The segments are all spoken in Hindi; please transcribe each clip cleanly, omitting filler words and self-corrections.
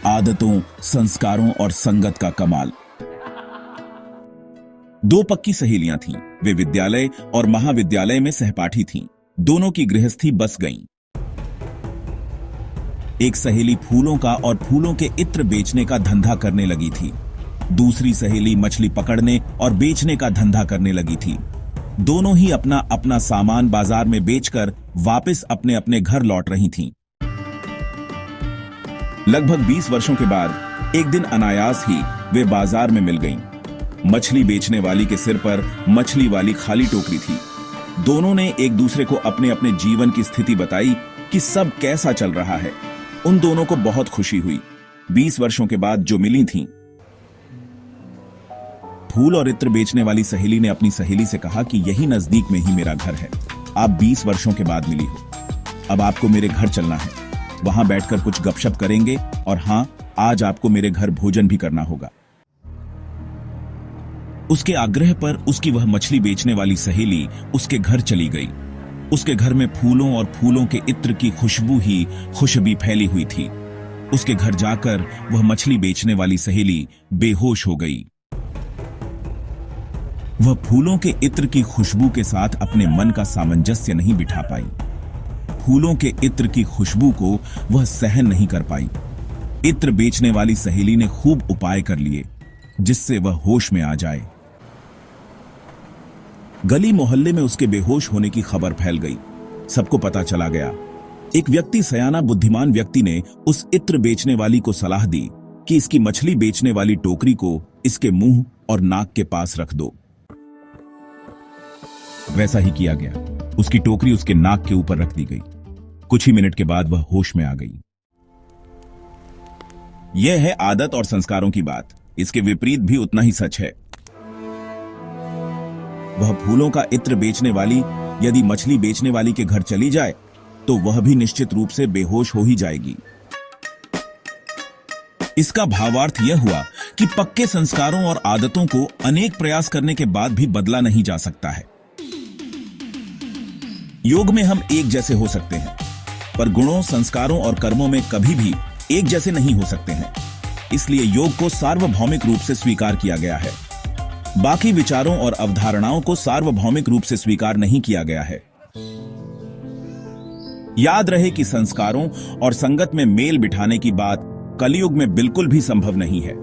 आदतों, संस्कारों और संगत का कमाल। दो पक्की सहेलियां थीं। वे विद्यालय और महाविद्यालय में सहपाठी थीं। दोनों की गृहस्थी बस गईं। एक सहेली फूलों का और फूलों के इत्र बेचने का धंधा करने लगी थी। दूसरी सहेली मछली पकड़ने और बेचने का धंधा करने लगी थी। दोनों ही अपना अपना सामान बाजार में बेचकर वापस अपने अपने घर लौट रही थीं। लगभग 20 वर्षों के बाद एक दिन अनायास ही वे बाजार में मिल गईं। मछली बेचने वाली के सिर पर मछली वाली खाली टोकरी थी। दोनों ने एक दूसरे को अपने अपने जीवन की स्थिति बताई कि सब कैसा चल रहा है। उन दोनों को बहुत खुशी हुई। 20 वर्षों के बाद जो मिली थीं। फूल और इत्र बेचने वाली सहेली ने अपनी सहेली से कहा कि यही नजदीक में ही मेरा घर है। आप 20 वर्षों के बाद मिली हो। अब आपको मेरे घर चलना है। वहां बैठकर कुछ गपशप करेंगे और हां, आज आपको मेरे घर भोजन भी करना होगा। उसके आग्रह पर उसकी वह मछली बेचने वाली सहेली उसके घर चली गई। उसके घर में फूलों और फूलों के इत्र की खुशबू ही खुशबू फैली हुई थी। उसके घर जाकर वह मछली बेचने वाली सहेली बेहोश हो गई। वह फूलों के इत्र की खुशबू के साथ अपने मन का सामंजस्य नहीं बिठा पाई। फूलों के इत्र की खुशबू को वह सहन नहीं कर पाई। इत्र बेचने वाली सहेली ने खूब उपाय कर लिए जिससे वह होश में आ जाए। गली मोहल्ले में उसके बेहोश होने की खबर फैल गई। सबको पता चला गया। एक व्यक्ति, सयाना बुद्धिमान व्यक्ति ने उस इत्र बेचने वाली को सलाह दी कि इसकी मछली बेचने वाली टोकरी को इसके मुंह और नाक के पास रख दो। वैसा ही किया गया। उसकी टोकरी उसके नाक के ऊपर रख दी गई। कुछ ही मिनट के बाद वह होश में आ गई। यह है आदत और संस्कारों की बात। इसके विपरीत भी उतना ही सच है। वह फूलों का इत्र बेचने वाली यदि मछली बेचने वाली के घर चली जाए तो वह भी निश्चित रूप से बेहोश हो ही जाएगी। इसका भावार्थ यह हुआ कि पक्के संस्कारों और आदतों को अनेक प्रयास करने के बाद भी बदला नहीं जा सकता है। योग में हम एक जैसे हो सकते हैं, पर गुणों, संस्कारों और कर्मों में कभी भी एक जैसे नहीं हो सकते हैं। इसलिए योग को सार्वभौमिक रूप से स्वीकार किया गया है। बाकी विचारों और अवधारणाओं को सार्वभौमिक रूप से स्वीकार नहीं किया गया है। याद रहे कि संस्कारों और संगत में मेल बिठाने की बात कलयुग में बिल्कुल भी संभव नहीं है।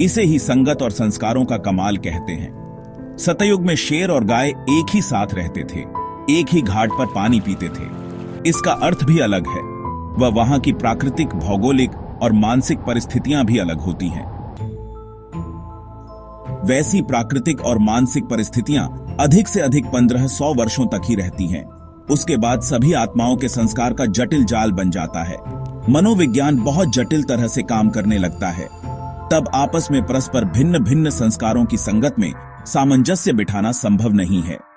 इसे ही संगत और संस्कारों का कमाल कहते हैं। सतयुग में शेर और गाय एक ही साथ रहते थे, एक ही घाट पर पानी पीते थे। इसका अर्थ भी अलग है। वह वहां की प्राकृतिक, भौगोलिक और मानसिक परिस्थितियां भी अलग होती हैं। वैसी प्राकृतिक और मानसिक परिस्थितियां अधिक से अधिक 1500 वर्षों तक ही रहती हैं। उसके बाद सभी आत्माओं के संस्कार का जटिल जाल बन जाता है। मनोविज्ञान बहुत जटिल तरह से काम करने लगता है। तब आपस में परस्पर भिन्न भिन्न संस्कारों की संगत में सामंजस्य बिठाना संभव नहीं है।